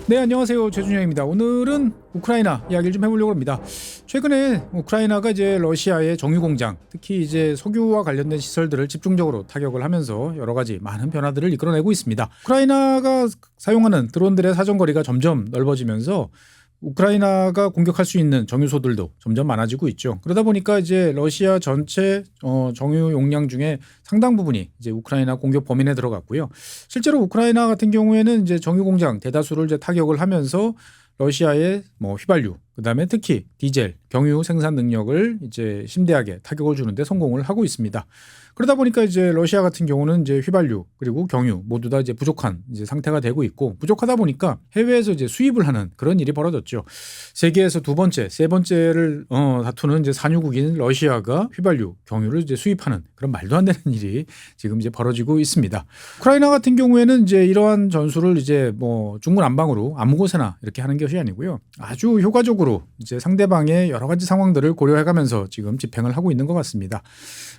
네, 안녕하세요. 최준영입니다. 오늘은 우크라이나 이야기를 좀 해보려고 합니다. 최근에 우크라이나가 이제 러시아의 정유 공장, 특히 이제 석유와 관련된 시설들을 집중적으로 타격을 하면서 여러 가지 많은 변화들을 이끌어내고 있습니다. 우크라이나가 사용하는 드론들의 사정거리가 점점 넓어지면서 우크라이나가 공격할 수 있는 정유소들도 점점 많아지고 있죠. 그러다 보니까 이제 러시아 전체 정유 용량 중에 상당 부분이 이제 우크라이나 공격 범위 내에 들어갔고요. 실제로 우크라이나 같은 경우에는 이제 정유 공장 대다수를 이제 타격을 하면서 러시아의 뭐 휘발유, 그다음에 특히 디젤, 경유 생산 능력을 이제 심대하게 타격을 주는데 성공을 하고 있습니다. 그러다 보니까 이제 러시아 같은 경우는 이제 휘발유 그리고 경유 모두 다 이제 부족한 이제 상태가 되고 있고, 부족하다 보니까 해외에서 이제 수입을 하는 그런 일이 벌어졌죠. 세계에서 두 번째, 세 번째를 다투는 이제 산유국인 러시아가 휘발유, 경유를 이제 수입하는 그런 말도 안 되는 일이 지금 이제 벌어지고 있습니다. 우크라이나 같은 경우에는 이제 이러한 전술을 이제 뭐 중구난방으로 아무 곳에나 이렇게 하는 것이 아니고요. 아주 효과적으로 이제 상대방의 여러 가지 상황들을 고려해가면서 지금 집행을 하고 있는 것 같습니다.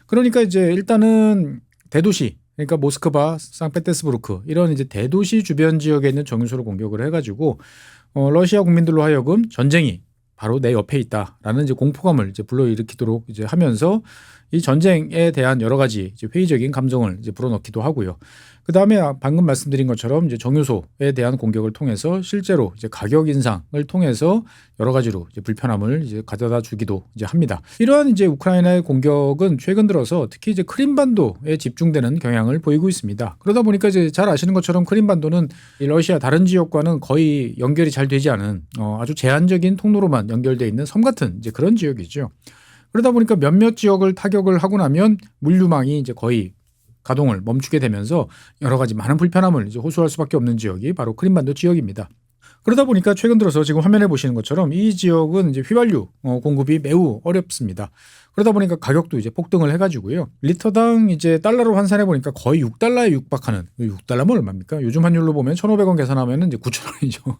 그러니까 이제 일단은 대도시, 그러니까 모스크바, 상페테르부르크 이런 이제 대도시 주변 지역에 있는 정유소를 공격을 해가지고 러시아 국민들로 하여금 전쟁이 바로 내 옆에 있다라는 이제 공포감을 이제 불러일으키도록 이제 하면서 이 전쟁에 대한 여러 가지 이제 회의적인 감정을 이제 불어넣기도 하고요. 그 다음에 방금 말씀드린 것처럼 이제 정유소에 대한 공격을 통해서 실제로 이제 가격 인상을 통해서 여러 가지로 이제 불편함을 이제 가져다 주기도 이제 합니다. 이러한 이제 우크라이나의 공격은 최근 들어서 특히 이제 크림반도에 집중되는 경향을 보이고 있습니다. 그러다 보니까 이제 잘 아시는 것처럼 크림반도는 이 러시아 다른 지역과는 거의 연결이 잘 되지 않은 아주 제한적인 통로로만 연결되어 있는 섬 같은 이제 그런 지역이죠. 그러다 보니까 몇몇 지역을 타격을 하고 나면 물류망이 이제 거의 가동을 멈추게 되면서 여러 가지 많은 불편함을 이제 호소할 수밖에 없는 지역이 바로 크림반도 지역입니다. 그러다 보니까 최근 들어서 지금 화면에 보시는 것처럼 이 지역은 이제 휘발유 공급이 매우 어렵습니다. 그러다 보니까 가격도 이제 폭등을 해가지고요. 리터당 이제 달러로 환산해 보니까 거의 6달러에 육박하는, 6달러면 얼마입니까? 요즘 환율로 보면 1,500원 계산하면 이제 9,000원이죠.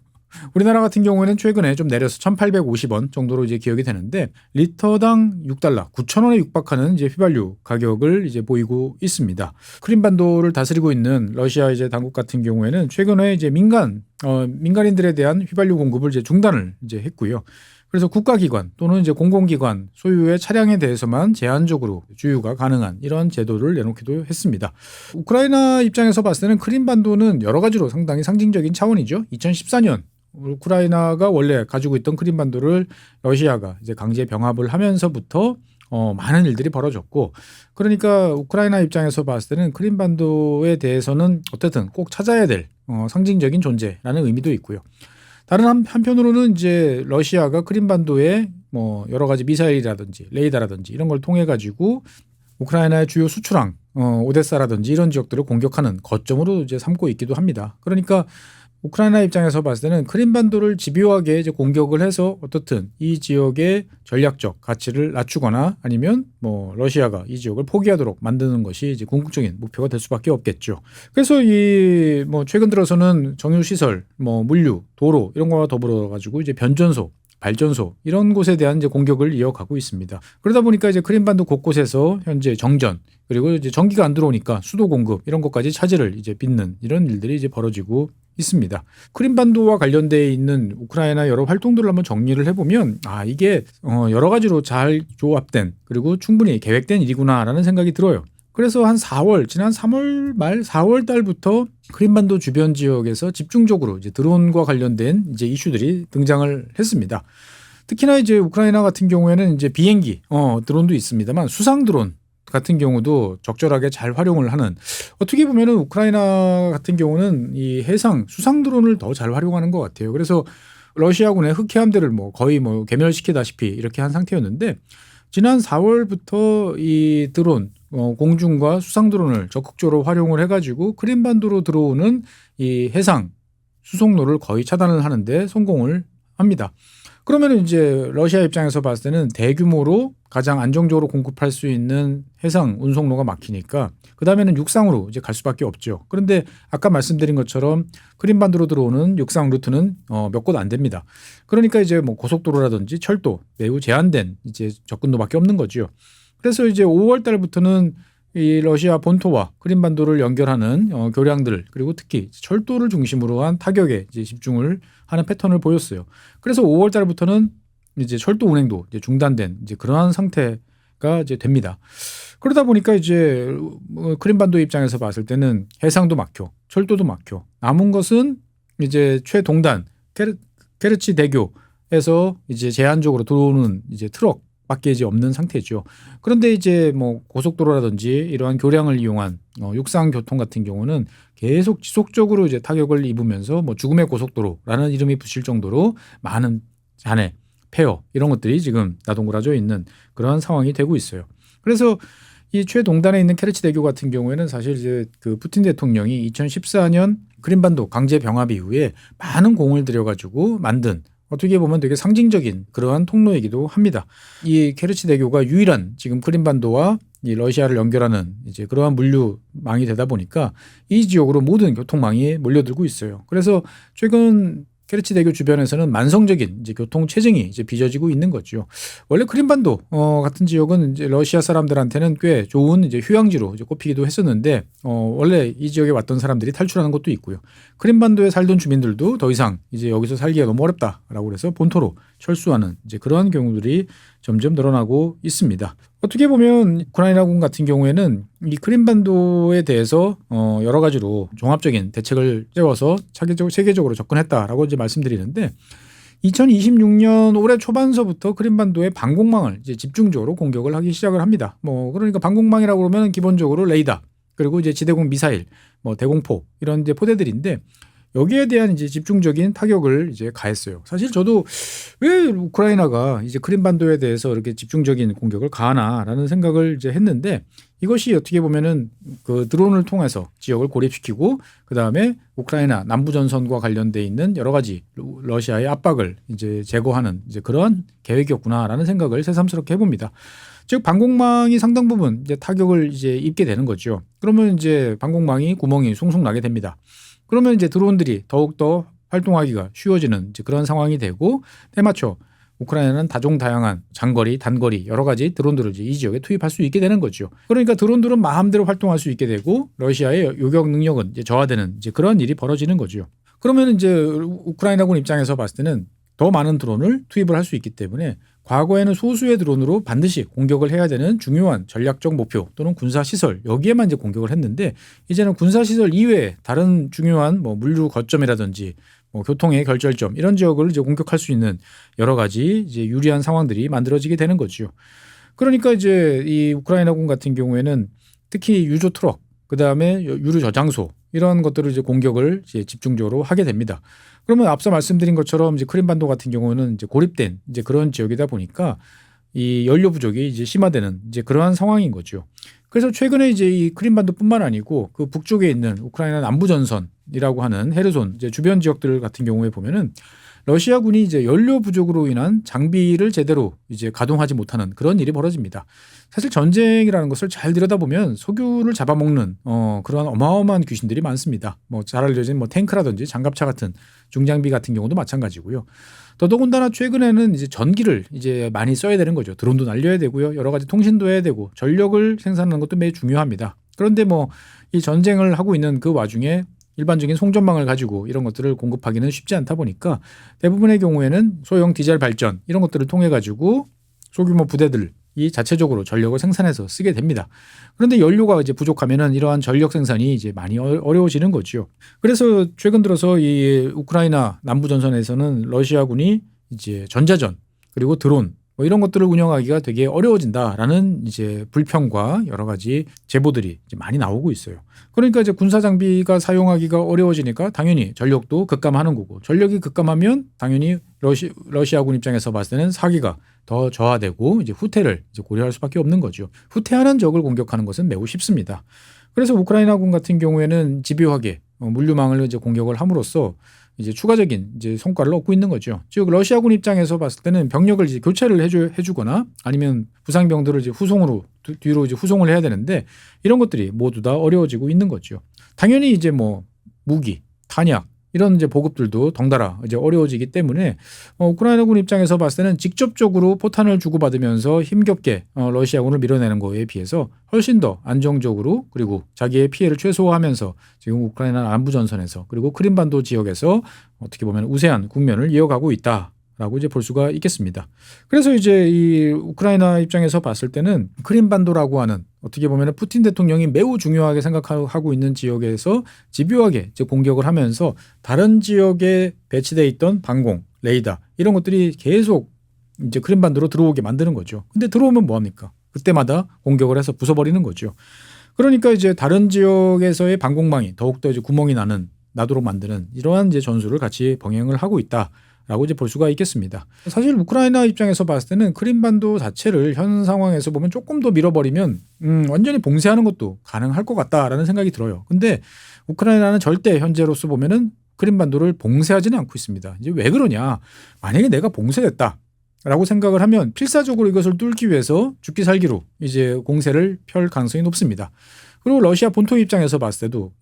우리나라 같은 경우에는 최근에 좀 내려서 1,850원 정도로 이제 기억이 되는데, 리터당 6달러, 9,000원에 육박하는 이제 휘발유 가격을 이제 보이고 있습니다. 크림반도를 다스리고 있는 러시아 이제 당국 같은 경우에는 최근에 이제 민간인들에 대한 휘발유 공급을 이제 중단을 이제 했고요. 그래서 국가기관 또는 이제 공공기관 소유의 차량에 대해서만 제한적으로 주유가 가능한 이런 제도를 내놓기도 했습니다. 우크라이나 입장에서 봤을 때는 크림반도는 여러 가지로 상당히 상징적인 차원이죠. 2014년 우크라이나가 원래 가지고 있던 크림반도를 러시아가 이제 강제 병합을 하면서부터 많은 일들이 벌어졌고, 그러니까 우크라이나 입장에서 봤을 때는 크림반도에 대해서는 어쨌든 꼭 찾아야 될 상징적인 존재라는 의미도 있고요. 다른 한편으로는 이제 러시아가 크림반도에 뭐 여러 가지 미사일이라든지 레이더라든지 이런 걸 통해 가지고 우크라이나의 주요 수출항 오데사라든지 이런 지역들을 공격하는 거점으로 이제 삼고 있기도 합니다. 그러니까 우크라이나 입장에서 봤을 때는 크림반도를 집요하게 이제 공격을 해서 어떻든 이 지역의 전략적 가치를 낮추거나 아니면 뭐 러시아가 이 지역을 포기하도록 만드는 것이 이제 궁극적인 목표가 될 수밖에 없겠죠. 그래서 이 뭐 최근 들어서는 정유 시설, 뭐 물류, 도로 이런 거와 더불어 가지고 이제 변전소, 발전소 이런 곳에 대한 이제 공격을 이어가고 있습니다. 그러다 보니까 이제 크림반도 곳곳에서 현재 정전, 그리고 이제 전기가 안 들어오니까 수도 공급 이런 것까지 차질을 이제 빚는 이런 일들이 이제 벌어지고 있습니다. 크림반도와 관련되어 있는 우크라이나 여러 활동들을 한번 정리를 해보면 이게 여러 가지로 잘 조합된 그리고 충분히 계획된 일이구나라는 생각이 들어요. 그래서 한 지난 3월 말 4월 달부터 크림반도 주변 지역에서 집중적으로 이제 드론과 관련된 이제 이슈들이 등장을 했습니다. 특히나 이제 우크라이나 같은 경우에는 이제 비행기 드론도 있습니다만 수상 드론 같은 경우도 적절하게 잘 활용을 하는, 어떻게 보면은 우크라이나 같은 경우는 이 해상 수상 드론을 더 잘 활용하는 것 같아요. 그래서 러시아군의 흑해함대를 뭐 거의 뭐 괴멸시키다시피 이렇게 한 상태였는데, 지난 4월부터 이 드론 공중과 수상 드론을 적극적으로 활용을 해가지고 크림반도로 들어오는 이 해상 수송로를 거의 차단을 하는데 성공을 합니다. 그러면 이제 러시아 입장에서 봤을 때는 대규모로 가장 안정적으로 공급할 수 있는 해상 운송로가 막히니까 그 다음에는 육상으로 이제 갈 수밖에 없죠. 그런데 아까 말씀드린 것처럼 크림반도로 들어오는 육상 루트는 몇 곳 안 됩니다. 그러니까 이제 뭐 고속도로라든지 철도 매우 제한된 이제 접근로밖에 없는 거죠. 그래서 이제 5월 달부터는 이 러시아 본토와 크림반도를 연결하는 교량들 그리고 특히 철도를 중심으로 한 타격에 이제 집중을 하는 패턴을 보였어요. 그래서 5월 달부터는 이제 철도 운행도 이제 중단된 이제 그러한 상태가 이제 됩니다. 그러다 보니까 이제 크림반도 입장에서 봤을 때는 해상도 막혀, 철도도 막혀. 남은 것은 이제 최동단 케르치 대교에서 이제 제한적으로 들어오는 이제 트럭밖에 이제 없는 상태죠. 그런데 이제 뭐 고속도로라든지 이러한 교량을 이용한 육상 교통 같은 경우는 계속 지속적으로 이제 타격을 입으면서 뭐 죽음의 고속도로라는 이름이 붙일 정도로 많은 잔해, 폐허 이런 것들이 지금 나동그라져 있는 그러한 상황이 되고 있어요. 그래서 이 최동단에 있는 케르치 대교 같은 경우에는 사실 이제 그 푸틴 대통령이 2014년 크림반도 강제 병합 이후에 많은 공을 들여가지고 만든 어떻게 보면 되게 상징적인 그러한 통로이기도 합니다. 이 케르치 대교가 유일한 지금 크림반도와 이 러시아를 연결하는 이제 그러한 물류망이 되다 보니까 이 지역으로 모든 교통망이 몰려들고 있어요. 그래서 최근 케르치 대교 주변에서는 만성적인 이제 교통 체증이 이제 빚어지고 있는 거죠. 원래 크림반도 같은 지역은 이제 러시아 사람들한테는 꽤 좋은 이제 휴양지로 이제 꼽히기도 했었는데 원래 이 지역에 왔던 사람들이 탈출하는 것도 있고요. 크림반도에 살던 주민들도 더 이상 이제 여기서 살기가 너무 어렵다라고 해서 본토로 철수하는 이제 그러한 경우들이 점점 늘어나고 있습니다. 어떻게 보면 우크라이나군 같은 경우에는 이 크림반도에 대해서 여러 가지로 종합적인 대책을 세워서 세계적으로 접근했다라고 이제 말씀드리는데 2026년 올해 초반서부터 크림반도의 방공망을 이제 집중적으로 공격을 하기 시작을 합니다. 뭐 그러니까 방공망이라고 그러면 기본적으로 레이더 그리고 이제 지대공 미사일, 뭐 대공포 이런 이제 포대들인데 여기에 대한 이제 집중적인 타격을 이제 가했어요. 사실 저도 왜 우크라이나가 이제 크림반도에 대해서 이렇게 집중적인 공격을 가하나라는 생각을 이제 했는데 이것이 어떻게 보면은 그 드론을 통해서 지역을 고립시키고 그 다음에 우크라이나 남부 전선과 관련돼 있는 여러 가지 러시아의 압박을 이제 제거하는 이제 그런 계획이었구나라는 생각을 새삼스럽게 해봅니다. 즉 방공망이 상당 부분 이제 타격을 이제 입게 되는 거죠. 그러면 이제 방공망이 구멍이 숭숭 나게 됩니다. 그러면 이제 드론들이 더욱더 활동하기가 쉬워지는 이제 그런 상황이 되고 때마쳐 우크라이나는 다종다양한 장거리, 단거리 여러 가지 드론들을 이제 이 지역에 투입할 수 있게 되는 거죠. 그러니까 드론들은 마음대로 활동할 수 있게 되고 러시아의 요격 능력은 이제 저하되는 이제 그런 일이 벌어지는 거죠. 그러면 이제 우크라이나군 입장에서 봤을 때는 더 많은 드론을 투입을 할 수 있기 때문에 과거에는 소수의 드론으로 반드시 공격을 해야 되는 중요한 전략적 목표 또는 군사시설 여기에만 이제 공격을 했는데 이제는 군사시설 이외에 다른 중요한 뭐 물류 거점이라든지 뭐 교통의 결절점 이런 지역을 이제 공격할 수 있는 여러 가지 이제 유리한 상황들이 만들어지게 되는 거죠. 그러니까 이제 이 우크라이나군 같은 경우에는 특히 유조 트럭 그다음에 유류 저장소 이런 것들을 이제 공격을 이제 집중적으로 하게 됩니다. 그러면 앞서 말씀드린 것처럼 이제 크림반도 같은 경우는 이제 고립된 이제 그런 지역이다 보니까 이 연료 부족이 이제 심화되는 이제 그러한 상황인 거죠. 그래서 최근에 이제 이 크림반도뿐만 아니고 그 북쪽에 있는 우크라이나 남부 전선이라고 하는 헤르손 이제 주변 지역들 같은 경우에 보면은 러시아군이 이제 연료 부족으로 인한 장비를 제대로 이제 가동하지 못하는 그런 일이 벌어집니다. 사실 전쟁이라는 것을 잘 들여다보면 석유를 잡아먹는 그런 어마어마한 귀신들이 많습니다. 뭐 잘 알려진 뭐 탱크라든지 장갑차 같은 중장비 같은 경우도 마찬가지고요. 더더군다나 최근에는 이제 전기를 이제 많이 써야 되는 거죠. 드론도 날려야 되고요. 여러 가지 통신도 해야 되고 전력을 생산하는 것도 매우 중요합니다. 그런데 뭐 이 전쟁을 하고 있는 그 와중에 일반적인 송전망을 가지고 이런 것들을 공급하기는 쉽지 않다 보니까 대부분의 경우에는 소형 디젤 발전 이런 것들을 통해 가지고 소규모 부대들이 자체적으로 전력을 생산해서 쓰게 됩니다. 그런데 연료가 이제 부족하면은 이러한 전력 생산이 이제 많이 어려워지는 거죠. 그래서 최근 들어서 이 우크라이나 남부 전선에서는 러시아군이 이제 전자전 그리고 드론 뭐 이런 것들을 운영하기가 되게 어려워진다라는 이제 불평과 여러 가지 제보들이 이제 많이 나오고 있어요. 그러니까 이제 군사 장비가 사용하기가 어려워지니까 당연히 전력도 급감하는 거고 전력이 급감하면 당연히 러시아군 입장에서 봤을 때는 사기가 더 저하되고 이제 후퇴를 이제 고려할 수밖에 없는 거죠. 후퇴하는 적을 공격하는 것은 매우 쉽습니다. 그래서 우크라이나군 같은 경우에는 집요하게 물류망을 이제 공격을 함으로써 이제 추가적인 이제 성과를 얻고 있는 거죠. 즉 러시아군 입장에서 봤을 때는 병력을 이제 교체를 해주거나 아니면 부상병들을 이제 후송으로 뒤로 이제 후송을 해야 되는데 이런 것들이 모두 다 어려워지고 있는 거죠. 당연히 이제 뭐 무기, 탄약 이런 이제 보급들도 덩달아 이제 어려워지기 때문에 우크라이나군 입장에서 봤을 때는 직접적으로 포탄을 주고받으면서 힘겹게 러시아군을 밀어내는 거에 비해서 훨씬 더 안정적으로 그리고 자기의 피해를 최소화하면서 지금 우크라이나 남부 전선에서 그리고 크림반도 지역에서 어떻게 보면 우세한 국면을 이어가고 있다라고 이제 볼 수가 있겠습니다. 그래서 이제 이 우크라이나 입장에서 봤을 때는 크림반도라고 하는 어떻게 보면 푸틴 대통령이 매우 중요하게 생각하고 있는 지역에서 집요하게 이제 공격을 하면서 다른 지역에 배치돼 있던 방공, 레이더 이런 것들이 계속 이제 크림반도로 들어오게 만드는 거죠. 근데 들어오면 뭐 합니까? 그때마다 공격을 해서 부숴버리는 거죠. 그러니까 이제 다른 지역에서의 방공망이 더욱더 이제 구멍이 나도록 만드는 이러한 이제 전술을 같이 병행을 하고 있다라고 이제 볼 수가 있겠습니다. 사실 우크라이나 입장에서 봤을 때는 크림반도 자체를 현 상황에서 보면 조금 더 밀어버리면 완전히 봉쇄하는 것도 가능할 것 같다라는 생각이 들어요. 근데 우크라이나는 절대 현재로서 보면은 크림반도를 봉쇄하지는 않고 있습니다. 이제 왜 그러냐? 만약에 내가 봉쇄됐다. 라고 생각을 하면 필사적으로 이것을 뚫기 위해서 죽기 살기로 이제 공세를 펼 가능성이 높습니다. 그리고 러시아 본토 입장에서 봤을 때도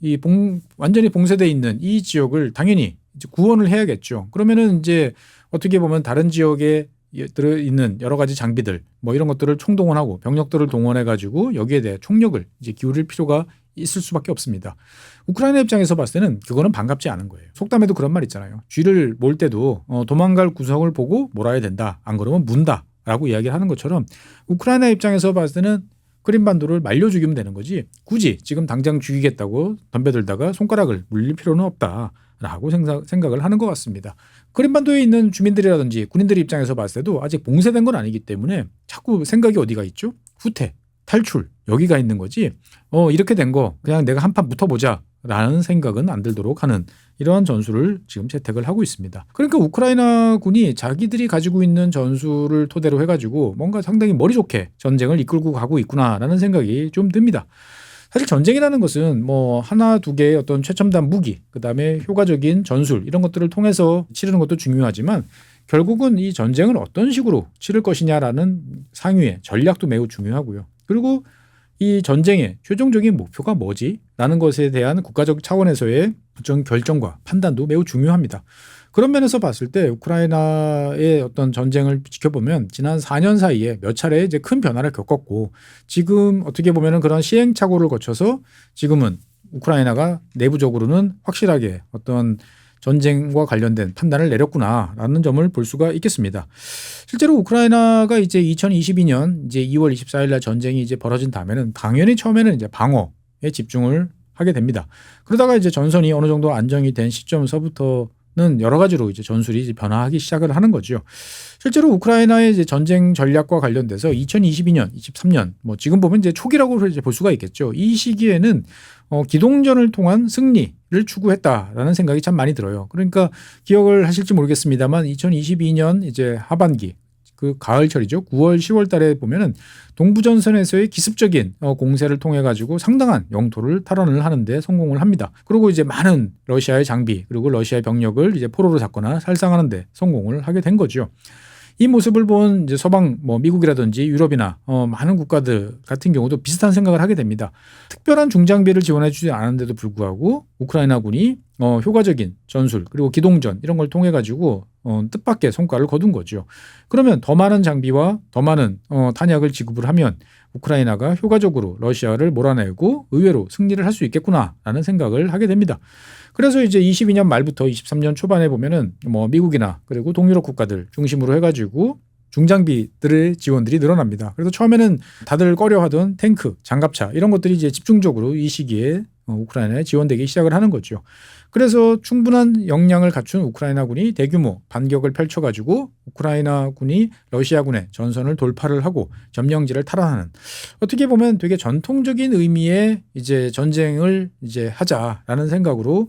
완전히 봉쇄되어 있는 이 지역을 당연히 이제 구원을 해야겠죠. 그러면은 이제 어떻게 보면 다른 지역에 들어있는 여러 가지 장비들 뭐 이런 것들을 총동원하고 병력들을 동원해 가지고 여기에 대해 총력을 이제 기울일 필요가 있을 수밖에 없습니다. 우크라이나 입장에서 봤을 때는 그거는 반갑지 않은 거예요. 속담에도 그런 말 있잖아요. 쥐를 몰 때도 도망갈 구석을 보고 몰아야 된다. 안 그러면 문다. 라고 이야기를 하는 것처럼 우크라이나 입장에서 봤을 때는 크림반도를 말려 죽이면 되는 거지 굳이 지금 당장 죽이겠다고 덤벼들다가 손가락을 물릴 필요는 없다라고 생각을 하는 것 같습니다. 크림반도에 있는 주민들이라든지 군인들 입장에서 봤을 때도 아직 봉쇄된 건 아니기 때문에 자꾸 생각이 어디가 있죠? 후퇴, 탈출 여기가 있는 거지 이렇게 된 거 그냥 내가 한판 붙어보자 라는 생각은 안 들도록 하는 이러한 전술을 지금 채택을 하고 있습니다. 그러니까 우크라이나 군이 자기들이 가지고 있는 전술을 토대로 해가지고 뭔가 상당히 머리 좋게 전쟁을 이끌고 가고 있구나라는 생각이 좀 듭니다. 사실 전쟁이라는 것은 뭐 하나 두 개의 어떤 최첨단 무기 그다음에 효과적인 전술 이런 것들을 통해서 치르는 것도 중요하지만 결국은 이 전쟁을 어떤 식으로 치를 것이냐라는 상위의 전략도 매우 중요하고요. 그리고 이 전쟁의 최종적인 목표가 뭐지? 라는 것에 대한 국가적 차원에서의 어떤 결정과 판단도 매우 중요합니다. 그런 면에서 봤을 때 우크라이나의 어떤 전쟁을 지켜보면 지난 4년 사이에 몇 차례 이제 큰 변화를 겪었고 지금 어떻게 보면은 그런 시행착오를 거쳐서 지금은 우크라이나가 내부적으로는 확실하게 어떤 전쟁과 관련된 판단을 내렸구나라는 점을 볼 수가 있겠습니다. 실제로 우크라이나가 이제 2022년 이제 2월 24일 날 전쟁이 이제 벌어진 다음에는 당연히 처음에는 이제 방어에 집중을 하게 됩니다. 그러다가 이제 전선이 어느 정도 안정이 된 시점서부터는 여러 가지로 이제 전술이 이제 변화하기 시작을 하는 거죠. 실제로 우크라이나의 이제 전쟁 전략과 관련돼서 2022년, 23년 뭐 지금 보면 이제 초기라고 이제 볼 수가 있겠죠. 이 시기에는 기동전을 통한 승리를 추구했다라는 생각이 참 많이 들어요. 그러니까 기억을 하실지 모르겠습니다만 2022년 이제 하반기 그 가을철이죠. 9월, 10월 달에 보면은 동부전선에서의 기습적인 공세를 통해 가지고 상당한 영토를 탈환을 하는데 성공을 합니다. 그리고 이제 많은 러시아의 장비 그리고 러시아의 병력을 이제 포로로 잡거나 살상하는데 성공을 하게 된 거죠. 이 모습을 본 이제 서방 뭐 미국이라든지 유럽이나 많은 국가들 같은 경우도 비슷한 생각을 하게 됩니다. 특별한 중장비를 지원해 주지 않았는데도 불구하고 우크라이나군이 효과적인 전술 그리고 기동전 이런 걸 통해 가지고 뜻밖의 성과를 거둔 거죠. 그러면 더 많은 장비와 더 많은 탄약을 지급을 하면 우크라이나가 효과적으로 러시아를 몰아내고 의외로 승리를 할 수 있겠구나라는 생각을 하게 됩니다. 그래서 이제 22년 말부터 23년 초반에 보면은 뭐 미국이나 그리고 동유럽 국가들 중심으로 해가지고 중장비들의 지원들이 늘어납니다. 그래서 처음에는 다들 꺼려하던 탱크, 장갑차 이런 것들이 이제 집중적으로 이 시기에 우크라이나에 지원되기 시작을 하는 거죠. 그래서 충분한 역량을 갖춘 우크라이나군이 대규모 반격을 펼쳐가지고 우크라이나군이 러시아군의 전선을 돌파를 하고 점령지를 탈환하는 어떻게 보면 되게 전통적인 의미의 이제 전쟁을 이제 하자라는 생각으로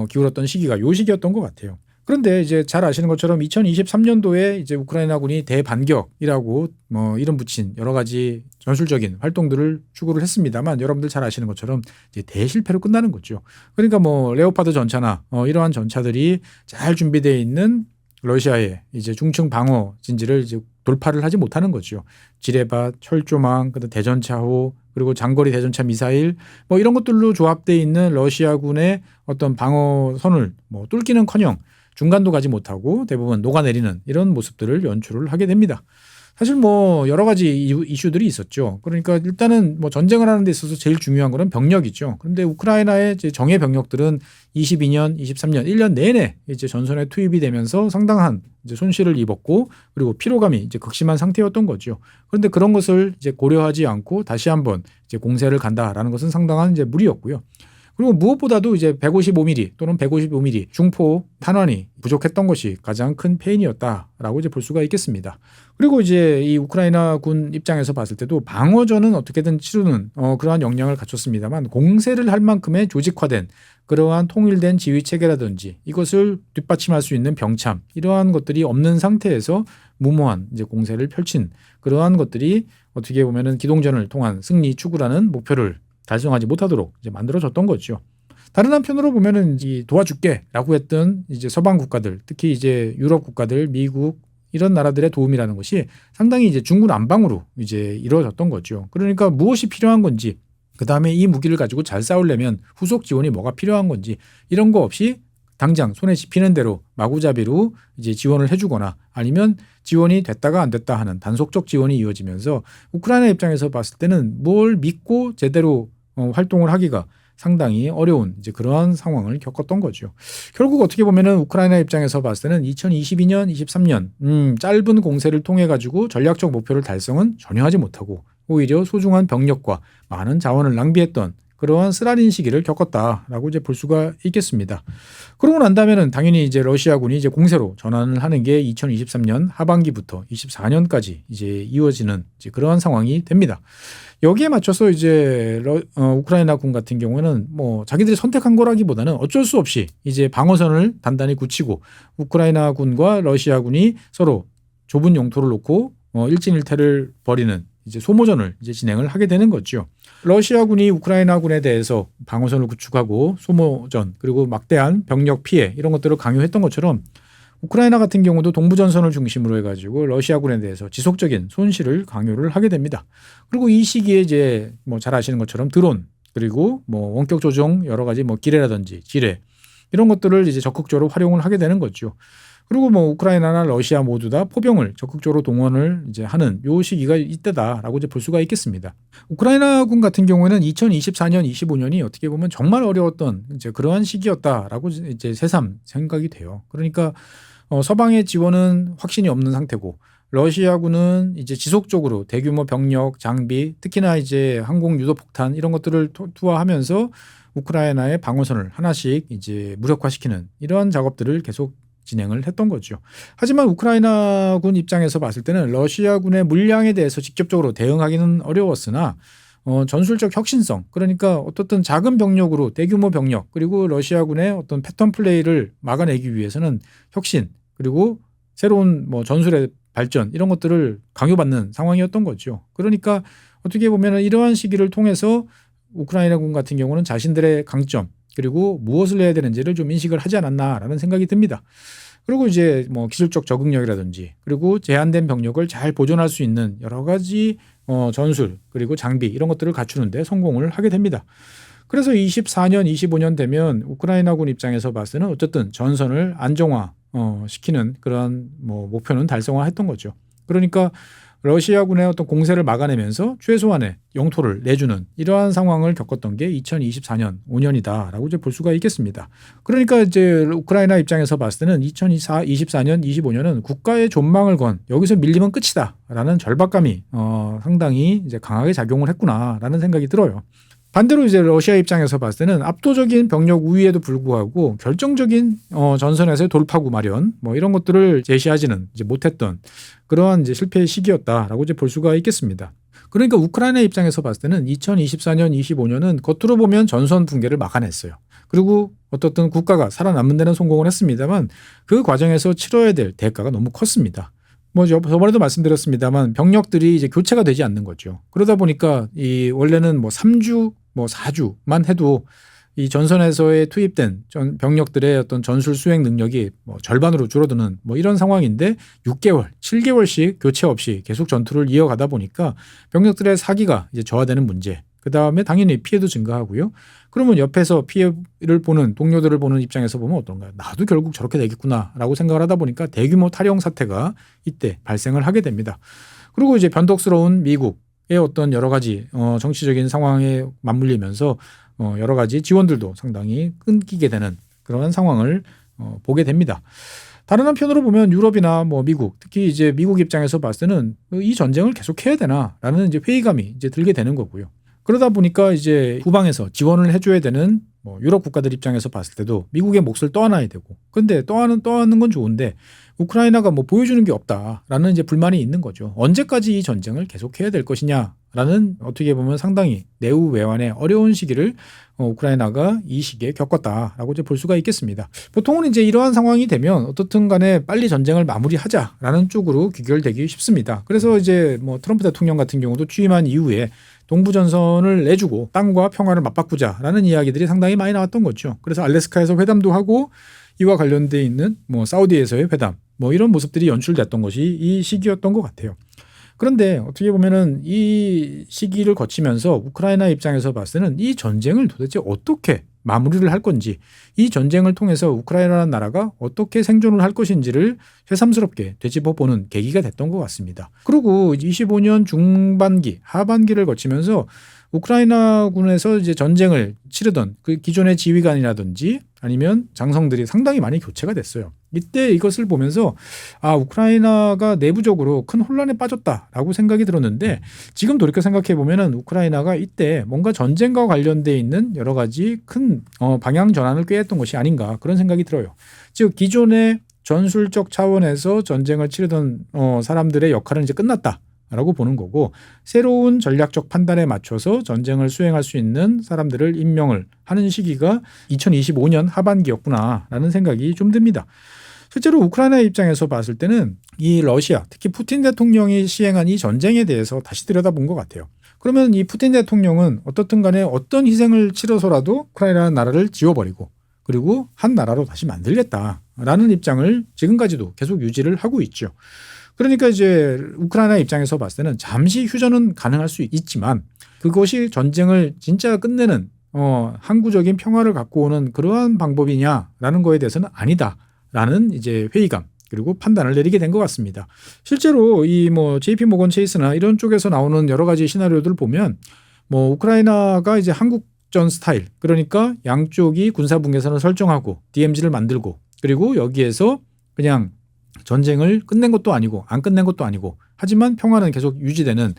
기울었던 시기가 요 시기였던 것 같아요. 그런데 이제 잘 아시는 것처럼 2023년도에 이제 우크라이나군이 대반격이라고 뭐 이름 붙인 여러 가지 전술적인 활동들을 추구를 했습니다만 여러분들 잘 아시는 것처럼 이제 대실패로 끝나는 거죠. 그러니까 뭐 레오파드 전차나 이러한 전차들이 잘 준비되어 있는 러시아의 이제 중층 방어 진지를 이제 돌파를 하지 못하는 거죠. 지뢰밭, 철조망, 그다음 대전차호, 그리고 장거리 대전차 미사일 뭐 이런 것들로 조합되어 있는 러시아군의 어떤 방어선을 뭐 뚫기는커녕 중간도 가지 못하고 대부분 녹아내리는 이런 모습들을 연출을 하게 됩니다. 사실 뭐 여러 가지 이슈들이 있었죠. 그러니까 일단은 뭐 전쟁을 하는 데 있어서 제일 중요한 거는 병력이죠. 그런데 우크라이나의 이제 정예 병력들은 22년, 23년 1년 내내 이제 전선에 투입이 되면서 상당한 이제 손실을 입었고 그리고 피로감이 이제 극심한 상태였던 거죠. 그런데 그런 것을 이제 고려하지 않고 다시 한번 이제 공세를 간다라는 것은 상당한 이제 무리였고요. 그리고 무엇보다도 이제 155mm 또는 155mm 중포 탄환이 부족했던 것이 가장 큰 페인이었다라고 이제 볼 수가 있겠습니다. 그리고 이제 이 우크라이나 군 입장에서 봤을 때도 방어전은 어떻게든 치르는 그러한 역량을 갖췄습니다만 공세를 할 만큼의 조직화된 그러한 통일된 지휘 체계라든지 이것을 뒷받침할 수 있는 병참 이러한 것들이 없는 상태에서 무모한 이제 공세를 펼친 그러한 것들이 어떻게 보면은 기동전을 통한 승리 추구라는 목표를 달성하지 못하도록 이제 만들어졌던 거죠. 다른 한편으로 보면은 이 도와줄게라고 했던 이제 서방 국가들, 특히 이제 유럽 국가들, 미국 이런 나라들의 도움이라는 것이 상당히 이제 중군 안방으로 이제 이루어졌던 거죠. 그러니까 무엇이 필요한 건지, 그 다음에 이 무기를 가지고 잘 싸우려면 후속 지원이 뭐가 필요한 건지 이런 거 없이 당장 손에 집히는 대로 마구잡이로 이제 지원을 해주거나 아니면 지원이 됐다가 안 됐다 하는 단속적 지원이 이어지면서 우크라이나 입장에서 봤을 때는 뭘 믿고 제대로 활동을 하기가 상당히 어려운 이제 그러한 상황을 겪었던 거죠. 결국 어떻게 보면은 우크라이나 입장에서 봤을 때는 2022년, 23년 짧은 공세를 통해 가지고 전략적 목표를 달성은 전혀 하지 못하고 오히려 소중한 병력과 많은 자원을 낭비했던 그러한 쓰라린 시기를 겪었다라고 이제 볼 수가 있겠습니다. 그러고 난다면은 당연히 이제 러시아군이 이제 공세로 전환을 하는 게 2023년 하반기부터 24년까지 이제 이어지는 이제 그러한 상황이 됩니다. 여기에 맞춰서 이제 우크라이나 군 같은 경우는 뭐 자기들이 선택한 거라기보다는 어쩔 수 없이 이제 방어선을 단단히 굳히고 우크라이나 군과 러시아 군이 서로 좁은 영토를 놓고 일진일퇴를 벌이는 이제 소모전을 이제 진행을 하게 되는 거죠. 러시아군이 우크라이나군에 대해서 방어선을 구축하고 소모전 그리고 막대한 병력 피해 이런 것들을 강요했던 것처럼 우크라이나 같은 경우도 동부전선을 중심으로 해가지고 러시아군에 대해서 지속적인 손실을 강요를 하게 됩니다. 그리고 이 시기에 이제 뭐 잘 아시는 것처럼 드론 그리고 뭐 원격 조종 여러 가지 뭐 기뢰라든지 지뢰 이런 것들을 이제 적극적으로 활용을 하게 되는 거죠. 그리고 뭐 우크라이나나 러시아 모두 다 포병을 적극적으로 동원을 이제 하는 요 시기가 이때다라고 이제 볼 수가 있겠습니다. 우크라이나군 같은 경우에는 2024년, 25년이 어떻게 보면 정말 어려웠던 이제 그러한 시기였다라고 이제 새삼 생각이 돼요. 그러니까 서방의 지원은 확신이 없는 상태고 러시아군은 이제 지속적으로 대규모 병력, 장비, 특히나 이제 항공 유도 폭탄 이런 것들을 투하하면서 우크라이나의 방어선을 하나씩 이제 무력화시키는 이러한 작업들을 계속 진행을 했던 거죠. 하지만 우크라이나군 입장에서 봤을 때는 러시아군의 물량에 대해서 직접적으로 대응하기는 어려웠으나 전술적 혁신성 그러니까 어떻든 작은 병력으로 대규모 병력 그리고 러시아군의 어떤 패턴 플레이를 막아내기 위해서는 혁신 그리고 새로운 뭐 전술의 발전 이런 것들을 강요받는 상황이었던 거죠. 그러니까 어떻게 보면 이러한 시기를 통해서 우크라이나군 같은 경우는 자신들의 강점 그리고 무엇을 해야 되는지를 좀 인식을 하지 않았나라는 생각이 듭니다. 그리고 이제 뭐 기술적 적응력이라든지 그리고 제한된 병력을 잘 보존할 수 있는 여러 가지 전술 그리고 장비 이런 것들을 갖추는데 성공을 하게 됩니다. 그래서 24년, 25년 되면 우크라이나군 입장에서 봤을 때는 어쨌든 전선을 안정화 시키는 그런 뭐 목표는 달성화했던 거죠. 그러니까 러시아군의 어떤 공세를 막아내면서 최소한의 영토를 내주는 이러한 상황을 겪었던 게 2024년 5년이다라고 이제 볼 수가 있겠습니다. 그러니까 이제 우크라이나 입장에서 봤을 때는 2024년 25년은 국가의 존망을 건 여기서 밀리면 끝이다라는 절박감이 상당히 이제 강하게 작용을 했구나라는 생각이 들어요. 반대로 이제 러시아 입장에서 봤을 때는 압도적인 병력 우위에도 불구하고 결정적인 전선에서의 돌파구 마련 뭐 이런 것들을 제시하지는 이제 못했던 그러한 이제 실패의 시기였다라고 이제 볼 수가 있겠습니다. 그러니까 우크라이나 입장에서 봤을 때는 2024년, 25년은 겉으로 보면 전선 붕괴를 막아냈어요. 그리고 어떻든 국가가 살아남는 데는 성공을 했습니다만 그 과정에서 치러야 될 대가가 너무 컸습니다. 뭐 저번에도 말씀드렸습니다만 병력들이 이제 교체가 되지 않는 거죠. 그러다 보니까 이 원래는 뭐 3주, 뭐 4주만 해도 이 전선에서의 투입된 병력들의 어떤 전술 수행 능력이 뭐 절반으로 줄어드는 뭐 이런 상황인데 6개월, 7개월씩 교체 없이 계속 전투를 이어가다 보니까 병력들의 사기가 이제 저하되는 문제. 그 다음에 당연히 피해도 증가하고요. 그러면 옆에서 피해를 보는 동료들을 보는 입장에서 보면 어떤가요? 나도 결국 저렇게 되겠구나라고 생각을 하다 보니까 대규모 탈영 사태가 이때 발생을 하게 됩니다. 그리고 이제 변덕스러운 미국의 어떤 여러 가지 정치적인 상황에 맞물리면서 여러 가지 지원들도 상당히 끊기게 되는 그런 상황을 보게 됩니다. 다른 한편으로 보면 유럽이나 뭐 미국, 특히 이제 미국 입장에서 봤을 때는 이 전쟁을 계속해야 되나라는 이제 회의감이 이제 들게 되는 거고요. 그러다 보니까 이제 후방에서 지원을 해줘야 되는 뭐 유럽 국가들 입장에서 봤을 때도 미국의 몫을 떠안아야 되고, 근데 떠안는 건 좋은데 우크라이나가 뭐 보여주는 게 없다라는 이제 불만이 있는 거죠. 언제까지 이 전쟁을 계속해야 될 것이냐라는 어떻게 보면 상당히 내후외환의 어려운 시기를 우크라이나가 이 시기에 겪었다라고 이제 볼 수가 있겠습니다. 보통은 이제 이러한 상황이 되면 어떻든 간에 빨리 전쟁을 마무리하자라는 쪽으로 귀결되기 쉽습니다. 그래서 이제 뭐 트럼프 대통령 같은 경우도 취임한 이후에 동부전선을 내주고 땅과 평화를 맞바꾸자라는 이야기들이 상당히 많이 나왔던 거죠. 그래서 알래스카에서 회담도 하고 이와 관련돼 있는 뭐 사우디에서의 회담 뭐 이런 모습들이 연출됐던 것이 이 시기였던 것 같아요. 그런데 어떻게 보면은 이 시기를 거치면서 우크라이나 입장에서 봤을 때는 이 전쟁을 도대체 어떻게 마무리를 할 건지, 이 전쟁을 통해서 우크라이나라는 나라가 어떻게 생존을 할 것인지를 새삼스럽게 되짚어보는 계기가 됐던 것 같습니다. 그리고 25년 중반기, 하반기를 거치면서 우크라이나군에서 이제 전쟁을 치르던 그 기존의 지휘관이라든지 아니면 장성들이 상당히 많이 교체가 됐어요. 이때 이것을 보면서 우크라이나가 내부적으로 큰 혼란에 빠졌다라고 생각이 들었는데, 지금 돌이켜 생각해 보면은 우크라이나가 이때 뭔가 전쟁과 관련돼 있는 여러 가지 큰 방향 전환을 꾀했던 것이 아닌가 그런 생각이 들어요. 즉 기존의 전술적 차원에서 전쟁을 치르던 사람들의 역할은 이제 끝났다. 라고 보는 거고, 새로운 전략적 판단에 맞춰서 전쟁을 수행할 수 있는 사람들을 임명을 하는 시기가 2025년 하반기였구나라는 생각이 좀 듭니다. 실제로 우크라이나 입장에서 봤을 때는 이 러시아, 특히 푸틴 대통령이 시행한 이 전쟁에 대해서 다시 들여다본 것 같아요. 그러면 이 푸틴 대통령은 어떻든 간에 어떤 희생을 치러서라도 우크라이나 나라를 지워버리고 그리고 한 나라로 다시 만들겠다라는 입장을 지금까지도 계속 유지를 하고 있죠. 그러니까 이제 우크라이나 입장에서 봤을 때는 잠시 휴전은 가능할 수 있지만 그것이 전쟁을 진짜 끝내는 항구적인 평화를 갖고 오는 그러한 방법이냐라는 거에 대해서는 아니다라는 이제 회의감 그리고 판단을 내리게 된 것 같습니다. 실제로 이 뭐 JP 모건 체이스나 이런 쪽에서 나오는 여러 가지 시나리오들 보면 뭐 우크라이나가 이제 한국전 스타일, 그러니까 양쪽이 군사 분계선을 설정하고 DMZ를 만들고 그리고 여기에서 그냥 전쟁을 끝낸 것도 아니고 안 끝낸 것도 아니고 하지만 평화는 계속 유지되는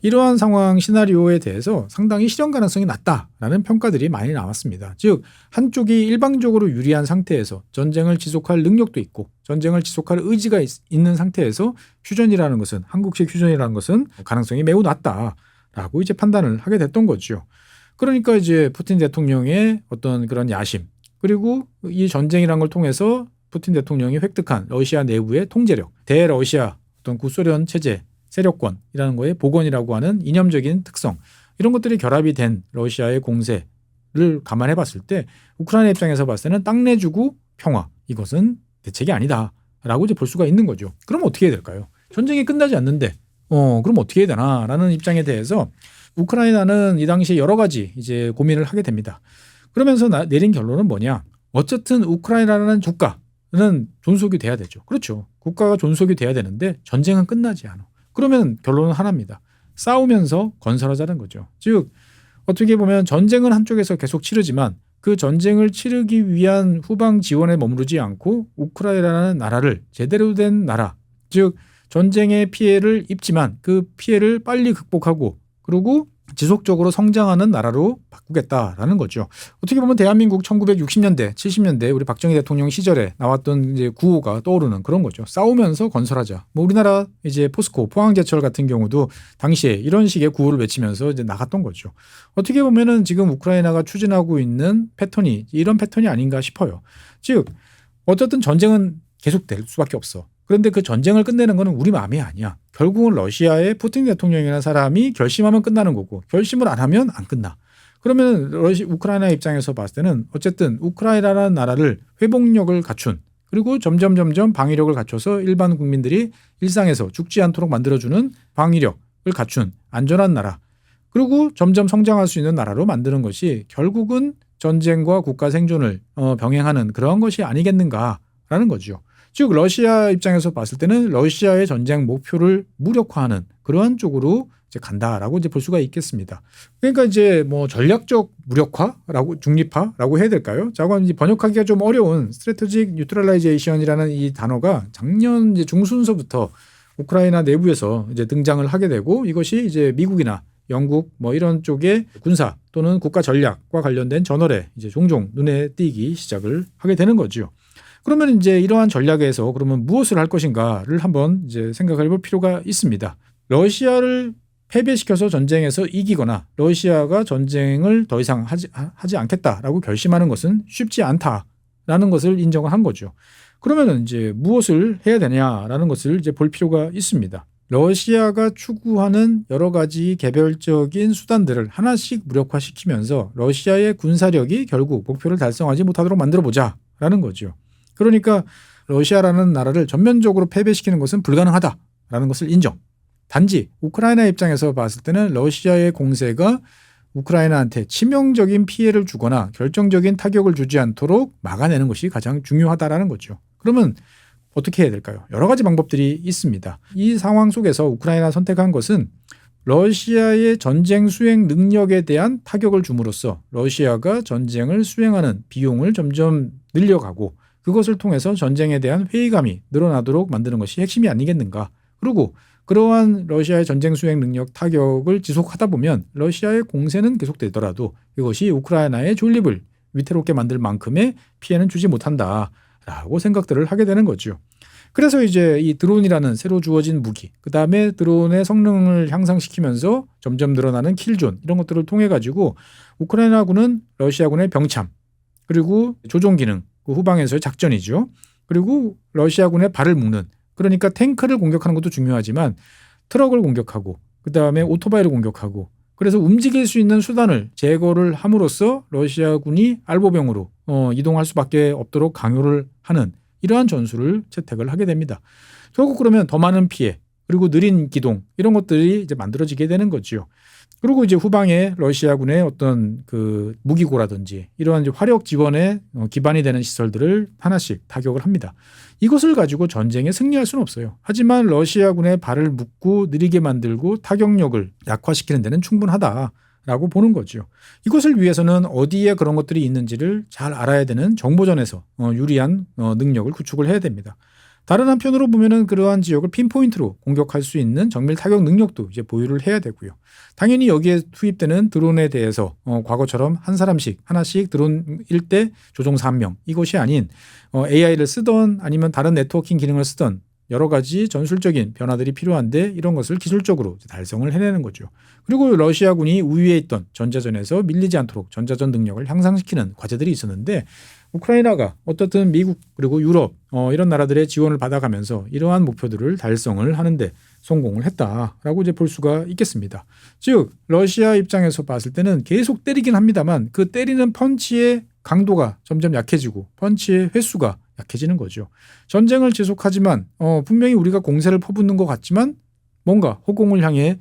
이러한 상황 시나리오에 대해서 상당히 실현 가능성이 낮다라는 평가들이 많이 나왔습니다. 즉 한쪽이 일방적으로 유리한 상태에서 전쟁을 지속할 능력도 있고 전쟁을 지속할 의지가 있는 상태에서 휴전이라는 것은, 한국식 휴전이라는 것은 가능성이 매우 낮다라고 이제 판단을 하게 됐던 거죠. 그러니까 이제 푸틴 대통령의 어떤 그런 야심, 그리고 이 전쟁이라는 걸 통해서 푸틴 대통령이 획득한 러시아 내부의 통제력, 대러시아 어떤 구소련 체제, 세력권이라는 거의 복원이라고 하는 이념적인 특성, 이런 것들이 결합이 된 러시아의 공세를 감안해 봤을 때 우크라이나 입장에서 봤을 때는 땅 내주고 평화, 이것은 대책이 아니다라고 이제 볼 수가 있는 거죠. 그럼 어떻게 해야 될까요? 전쟁이 끝나지 않는데 그럼 어떻게 해야 되나라는 입장에 대해서 우크라이나는 이 당시에 여러 가지 이제 고민을 하게 됩니다. 그러면서 내린 결론은 뭐냐? 어쨌든 우크라이나라는 국가는 존속이 돼야 되죠. 그렇죠. 국가가 존속이 돼야 되는데 전쟁은 끝나지 않아. 그러면 결론은 하나입니다. 싸우면서 건설하자는 거죠. 즉 어떻게 보면 전쟁은 한쪽에서 계속 치르지만 그 전쟁을 치르기 위한 후방 지원에 머무르지 않고 우크라이나라는 나라를 제대로 된 나라, 즉 전쟁의 피해를 입지만 그 피해를 빨리 극복하고 그리고 지속적으로 성장하는 나라로 바꾸겠다라는 거죠. 어떻게 보면 대한민국 1960년대, 70년대 우리 박정희 대통령 시절에 나왔던 이제 구호가 떠오르는 그런 거죠. 싸우면서 건설하자. 뭐 우리나라 이제 포스코, 포항제철 같은 경우도 당시에 이런 식의 구호를 외치면서 이제 나갔던 거죠. 어떻게 보면은 지금 우크라이나가 추진하고 있는 패턴이 이런 패턴이 아닌가 싶어요. 즉 어쨌든 전쟁은 계속될 수밖에 없어. 그런데 그 전쟁을 끝내는 것은 우리 마음이 아니야. 결국은 러시아의 푸틴 대통령이라는 사람이 결심하면 끝나는 거고 결심을 안 하면 안 끝나. 그러면 우크라이나 입장에서 봤을 때는 어쨌든 우크라이나라는 나라를 회복력을 갖춘, 그리고 점점 방위력을 갖춰서 일반 국민들이 일상에서 죽지 않도록 만들어주는 방위력을 갖춘 안전한 나라, 그리고 점점 성장할 수 있는 나라로 만드는 것이 결국은 전쟁과 국가 생존을 병행하는 그런 것이 아니겠는가라는 거죠. 즉 러시아 입장에서 봤을 때는 러시아의 전쟁 목표를 무력화하는 그러한 쪽으로 이제 간다라고 이제 볼 수가 있겠습니다. 그러니까 이제 뭐 전략적 무력화라고 중립화라고 해야 될까요? 자고 이제 번역하기가 좀 어려운 스트래테직 뉴트럴라이제이션이라는 이 단어가 작년 이제 중순서부터 우크라이나 내부에서 이제 등장을 하게 되고, 이것이 이제 미국이나 영국 뭐 이런 쪽의 군사 또는 국가 전략과 관련된 저널에 이제 종종 눈에 띄기 시작을 하게 되는 거죠. 그러면 이제 이러한 전략에서 그러면 무엇을 할 것인가를 한번 이제 생각해 볼 필요가 있습니다. 러시아를 패배시켜서 전쟁에서 이기거나 러시아가 전쟁을 더 이상 하지 않겠다라고 결심하는 것은 쉽지 않다라는 것을 인정을 한 거죠. 그러면 이제 무엇을 해야 되냐라는 것을 이제 볼 필요가 있습니다. 러시아가 추구하는 여러 가지 개별적인 수단들을 하나씩 무력화시키면서 러시아의 군사력이 결국 목표를 달성하지 못하도록 만들어보자라는 거죠. 그러니까 러시아라는 나라를 전면적으로 패배시키는 것은 불가능하다라는 것을 인정. 단지 우크라이나 입장에서 봤을 때는 러시아의 공세가 우크라이나한테 치명적인 피해를 주거나 결정적인 타격을 주지 않도록 막아내는 것이 가장 중요하다라는 거죠. 그러면 어떻게 해야 될까요? 여러 가지 방법들이 있습니다. 이 상황 속에서 우크라이나가 선택한 것은 러시아의 전쟁 수행 능력에 대한 타격을 줌으로써 러시아가 전쟁을 수행하는 비용을 점점 늘려가고, 그것을 통해서 전쟁에 대한 회의감이 늘어나도록 만드는 것이 핵심이 아니겠는가. 그리고 그러한 러시아의 전쟁 수행 능력 타격을 지속하다 보면 러시아의 공세는 계속되더라도 이것이 우크라이나의 존립을 위태롭게 만들 만큼의 피해는 주지 못한다라고 생각들을 하게 되는 거죠. 그래서 이제 이 드론이라는 새로 주어진 무기, 그 다음에 드론의 성능을 향상시키면서 점점 늘어나는 킬존, 이런 것들을 통해 가지고 우크라이나군은 러시아군의 병참, 그리고 조종 기능, 그 후방에서의 작전이죠. 그리고 러시아군의 발을 묶는, 그러니까 탱크를 공격하는 것도 중요하지만 트럭을 공격하고 그 다음에 오토바이를 공격하고, 그래서 움직일 수 있는 수단을 제거를 함으로써 러시아군이 알보병으로 이동할 수밖에 없도록 강요를 하는 이러한 전술을 채택을 하게 됩니다. 결국 그러면 더 많은 피해, 그리고 느린 기동, 이런 것들이 이제 만들어지게 되는 거죠. 그리고 이제 후방에 러시아군의 어떤 그 무기고라든지 이러한 이제 화력 지원에 기반이 되는 시설들을 하나씩 타격을 합니다. 이것을 가지고 전쟁에 승리할 수는 없어요. 하지만 러시아군의 발을 묶고 느리게 만들고 타격력을 약화시키는 데는 충분하다라고 보는 거죠. 이것을 위해서는 어디에 그런 것들이 있는지를 잘 알아야 되는 정보전에서 유리한 능력을 구축을 해야 됩니다. 다른 한편으로 보면은 그러한 지역을 핀포인트로 공격할 수 있는 정밀 타격 능력도 이제 보유를 해야 되고요. 당연히 여기에 투입되는 드론에 대해서 과거처럼 한 사람씩 하나씩 드론 1대 조종사 1명, 이것이 아닌 AI를 쓰던 아니면 다른 네트워킹 기능을 쓰던 여러 가지 전술적인 변화들이 필요한데, 이런 것을 기술적으로 달성을 해내는 거죠. 그리고 러시아군이 우위에 있던 전자전에서 밀리지 않도록 전자전 능력을 향상시키는 과제들이 있었는데, 우크라이나가 어떻든 미국 그리고 유럽 이런 나라들의 지원을 받아가면서 이러한 목표들을 달성을 하는데 성공을 했다라고 이제 볼 수가 있겠습니다. 즉 러시아 입장에서 봤을 때는 계속 때리긴 합니다만 그 때리는 펀치의 강도가 점점 약해지고 펀치의 횟수가 약해지는 거죠. 전쟁을 지속하지만 분명히 우리가 공세를 퍼붓는 것 같지만 뭔가 허공을 향해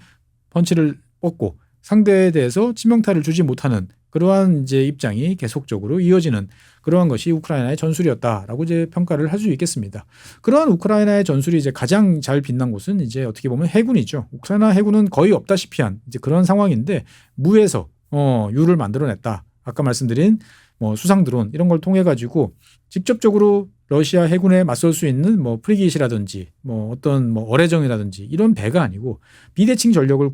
펀치를 뻗고 상대에 대해서 치명타를 주지 못하는 그러한 이제 입장이 계속적으로 이어지는 그러한 것이 우크라이나의 전술이었다라고 이제 평가를 할 수 있겠습니다. 그러한 우크라이나의 전술이 이제 가장 잘 빛난 곳은 이제 어떻게 보면 해군이죠. 우크라이나 해군은 거의 없다시피 한 이제 그런 상황인데 무에서 유를 만들어냈다. 아까 말씀드린 수상 드론 이런 걸 통해 가지고 직접적으로 러시아 해군에 맞설 수 있는 프리깃이라든지 어떤 어뢰정이라든지 이런 배가 아니고 비대칭 전력을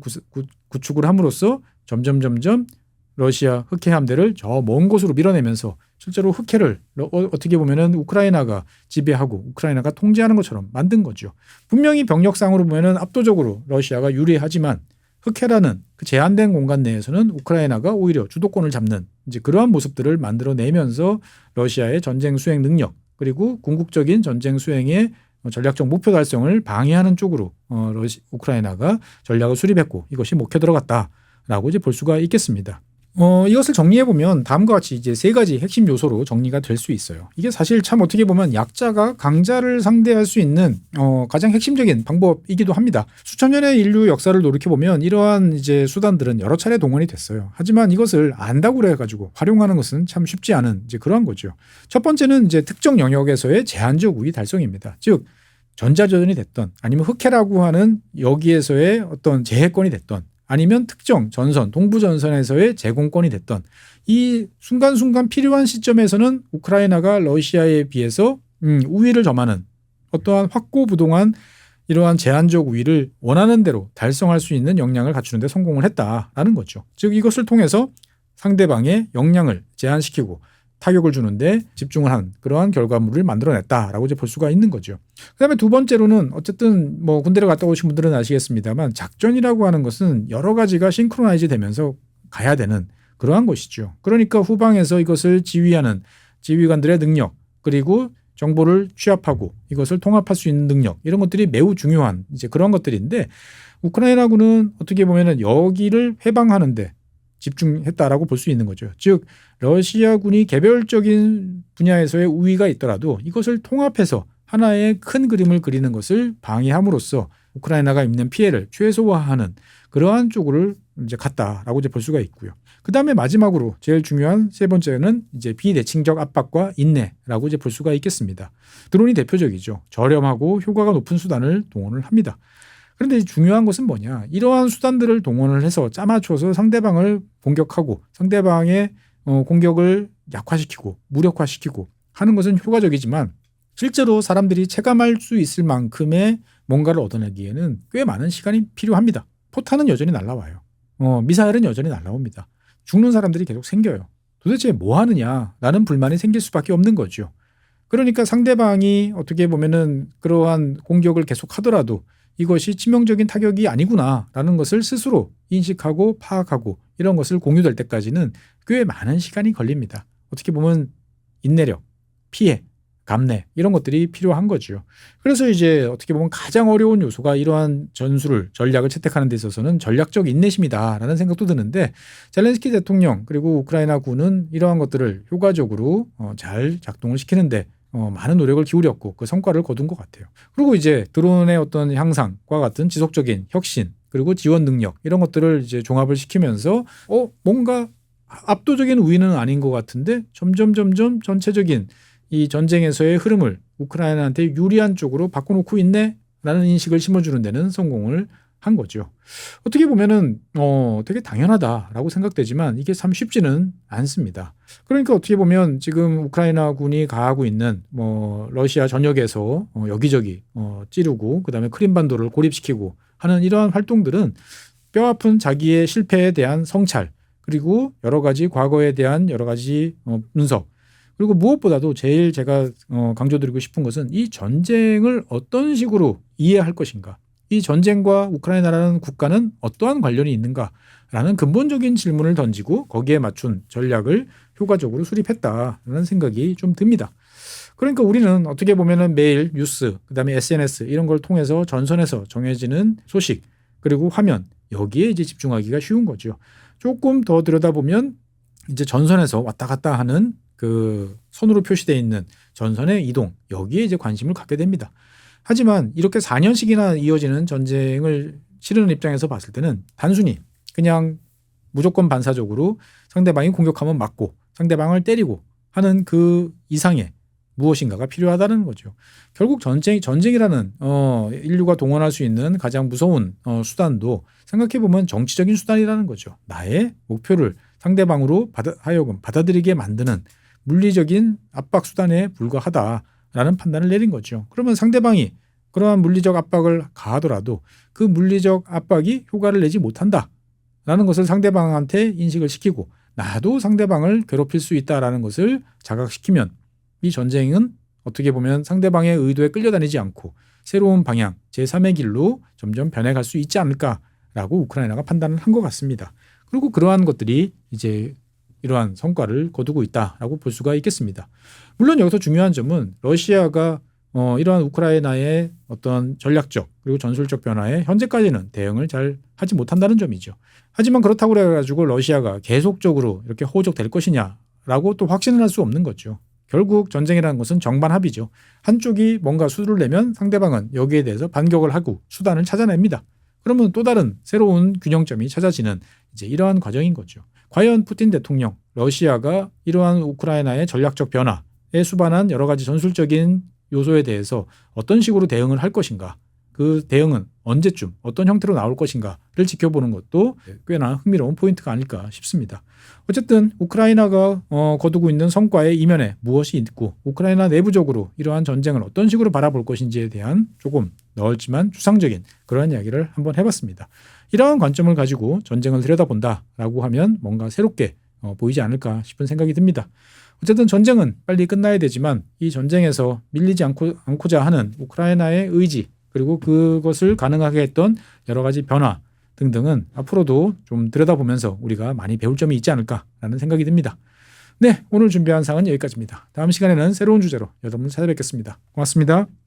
구축을 함으로써 점점 러시아 흑해 함대를 저 먼 곳으로 밀어내면서 실제로 흑해를 어떻게 보면은 우크라이나가 지배하고 우크라이나가 통제하는 것처럼 만든 거죠. 분명히 병력상으로 보면은 압도적으로 러시아가 유리하지만 흑해라는 그 제한된 공간 내에서는 우크라이나가 오히려 주도권을 잡는 이제 그러한 모습들을 만들어내면서 러시아의 전쟁 수행 능력 그리고 궁극적인 전쟁 수행의 전략적 목표 달성을 방해하는 쪽으로 우크라이나가 전략을 수립했고 이것이 먹혀 들어갔다라고 이제 볼 수가 있겠습니다. 이것을 정리해보면 다음과 같이 이제 세 가지 핵심 요소로 정리가 될 수 있어요. 이게 사실 참 어떻게 보면 약자가 강자를 상대할 수 있는 가장 핵심적인 방법이기도 합니다. 수천 년의 인류 역사를 돌이켜보면 이러한 이제 수단들은 여러 차례 동원이 됐어요. 하지만 이것을 안다고 그래가지고 활용하는 것은 참 쉽지 않은 이제 그러한 거죠. 첫 번째는 이제 특정 영역에서의 제한적 우위 달성입니다. 즉 전자전이 됐던 아니면 흑해라고 하는 여기에서의 어떤 제해권이 됐던 아니면 특정 전선, 동부전선에서의 제공권이 됐던 이 순간순간 필요한 시점에서는 우크라이나가 러시아에 비해서 우위를 점하는 어떠한 확고부동한 이러한 제한적 우위를 원하는 대로 달성할 수 있는 역량을 갖추는 데 성공을 했다라는 거죠. 즉 이것을 통해서 상대방의 역량을 제한시키고 타격을 주는데 집중을 한 그러한 결과물을 만들어냈다라고 이제 볼 수가 있는 거죠. 그다음에 두 번째로는 어쨌든 뭐 군대를 갔다 오신 분들은 아시겠습니다만 작전이라고 하는 것은 여러 가지가 싱크로나이즈 되면서 가야 되는 그러한 것이죠. 그러니까 후방에서 이것을 지휘하는 지휘관들의 능력 그리고 정보를 취합하고 이것을 통합할 수 있는 능력 이런 것들이 매우 중요한 이제 그런 것들인데 우크라이나군은 어떻게 보면은 여기를 해방하는데 집중했다라고 볼 수 있는 거죠. 즉 러시아군이 개별적인 분야에서의 우위가 있더라도 이것을 통합해서 하나의 큰 그림을 그리는 것을 방해함으로써 우크라이나가 입는 피해를 최소화하는 그러한 쪽으로 이제 갔다라고 이제 볼 수가 있고요. 그 다음에 마지막으로 제일 중요한 세 번째는 이제 비대칭적 압박과 인내라고 이제 볼 수가 있겠습니다. 드론이 대표적이죠. 저렴하고 효과가 높은 수단을 동원을 합니다. 그런데 중요한 것은 뭐냐? 이러한 수단들을 동원을 해서 짜맞춰서 상대방을 공격하고 상대방의 공격을 약화시키고 무력화시키고 하는 것은 효과적이지만 실제로 사람들이 체감할 수 있을 만큼의 뭔가를 얻어내기에는 꽤 많은 시간이 필요합니다. 포탄은 여전히 날라와요. 미사일은 여전히 날라옵니다. 죽는 사람들이 계속 생겨요. 도대체 뭐 하느냐라는 불만이 생길 수밖에 없는 거죠. 그러니까 상대방이 어떻게 보면은 그러한 공격을 계속 하더라도 이것이 치명적인 타격이 아니구나라는 것을 스스로 인식하고 파악하고 이런 것을 공유될 때까지는 꽤 많은 시간이 걸립니다. 어떻게 보면 인내력, 피해, 감내 이런 것들이 필요한 거죠. 그래서 이제 어떻게 보면 가장 어려운 요소가 이러한 전략을 채택하는 데 있어서는 전략적 인내심이다라는 생각도 드는데 젤렌스키 대통령 그리고 우크라이나 군은 이러한 것들을 효과적으로 잘 작동을 시키는데 많은 노력을 기울였고 그 성과를 거둔 것 같아요. 그리고 이제 드론의 어떤 향상과 같은 지속적인 혁신 그리고 지원 능력 이런 것들을 이제 종합을 시키면서 뭔가 압도적인 우위는 아닌 것 같은데 점점 전체적인 이 전쟁에서의 흐름을 우크라이나한테 유리한 쪽으로 바꿔놓고 있네라는 인식을 심어주는 데는 성공을 한 거죠. 어떻게 보면은 되게 당연하다라고 생각되지만 이게 참 쉽지는 않습니다. 그러니까 어떻게 보면 지금 우크라이나군이 가하고 있는 러시아 전역에서 여기저기 찌르고 그다음에 크림반도를 고립시키고 하는 이러한 활동들은 뼈아픈 자기의 실패에 대한 성찰 그리고 여러 가지 과거에 대한 여러 가지 분석 그리고 무엇보다도 제일 제가 강조드리고 싶은 것은 이 전쟁을 어떤 식으로 이해할 것인가 이 전쟁과 우크라이나라는 국가는 어떠한 관련이 있는가라는 근본적인 질문을 던지고 거기에 맞춘 전략을 효과적으로 수립했다라는 생각이 좀 듭니다. 그러니까 우리는 어떻게 보면은 매일 뉴스, 그다음에 SNS 이런 걸 통해서 전선에서 정해지는 소식 그리고 화면 여기에 이제 집중하기가 쉬운 거죠. 조금 더 들여다보면 이제 전선에서 왔다 갔다 하는 그 선으로 표시되어 있는 전선의 이동 여기에 이제 관심을 갖게 됩니다. 하지만 이렇게 4년씩이나 이어지는 전쟁을 치르는 입장에서 봤을 때는 단순히 그냥 무조건 반사적으로 상대방이 공격하면 맞고 상대방을 때리고 하는 그 이상의 무엇인가가 필요하다는 거죠. 결국 전쟁이라는 인류가 동원할 수 있는 가장 무서운 수단도 생각해보면 정치적인 수단이라는 거죠. 나의 목표를 상대방으로 하여금 받아들이게 만드는 물리적인 압박 수단에 불과하다라는 판단을 내린 거죠. 그러면 상대방이 그러한 물리적 압박을 가하더라도 그 물리적 압박이 효과를 내지 못한다라는 것을 상대방한테 인식을 시키고 나도 상대방을 괴롭힐 수 있다라는 것을 자각시키면 이 전쟁은 어떻게 보면 상대방의 의도에 끌려다니지 않고 새로운 방향, 제3의 길로 점점 변해갈 수 있지 않을까라고 우크라이나가 판단을 한 것 같습니다. 그리고 그러한 것들이 이제 이러한 성과를 거두고 있다라고 볼 수가 있겠습니다. 물론 여기서 중요한 점은 러시아가 이러한 우크라이나의 어떤 전략적 그리고 전술적 변화에 현재까지는 대응을 잘 하지 못한다는 점이죠. 하지만 그렇다고 해가지고 러시아가 계속적으로 이렇게 호적될 것이냐라고 또 확신을 할 수 없는 거죠. 결국 전쟁이라는 것은 정반합이죠. 한쪽이 뭔가 수를 내면 상대방은 여기에 대해서 반격을 하고 수단을 찾아냅니다. 그러면 또 다른 새로운 균형점이 찾아지는 이제 이러한 과정인 거죠. 과연 푸틴 대통령, 러시아가 이러한 우크라이나의 전략적 변화에 수반한 여러 가지 전술적인 요소에 대해서 어떤 식으로 대응을 할 것인가, 그 대응은 언제쯤 어떤 형태로 나올 것인가를 지켜보는 것도 꽤나 흥미로운 포인트가 아닐까 싶습니다. 어쨌든 우크라이나가 거두고 있는 성과의 이면에 무엇이 있고 우크라이나 내부적으로 이러한 전쟁을 어떤 식으로 바라볼 것인지에 대한 조금 넓지만 추상적인 그러한 이야기를 한번 해봤습니다. 이러한 관점을 가지고 전쟁을 들여다본다라고 하면 뭔가 새롭게 보이지 않을까 싶은 생각이 듭니다. 어쨌든 전쟁은 빨리 끝나야 되지만 이 전쟁에서 밀리지 않고자 하는 우크라이나의 의지 그리고 그것을 가능하게 했던 여러 가지 변화 등등은 앞으로도 좀 들여다보면서 우리가 많이 배울 점이 있지 않을까라는 생각이 듭니다. 네, 오늘 준비한 사항은 여기까지입니다. 다음 시간에는 새로운 주제로 여러분 찾아뵙겠습니다. 고맙습니다.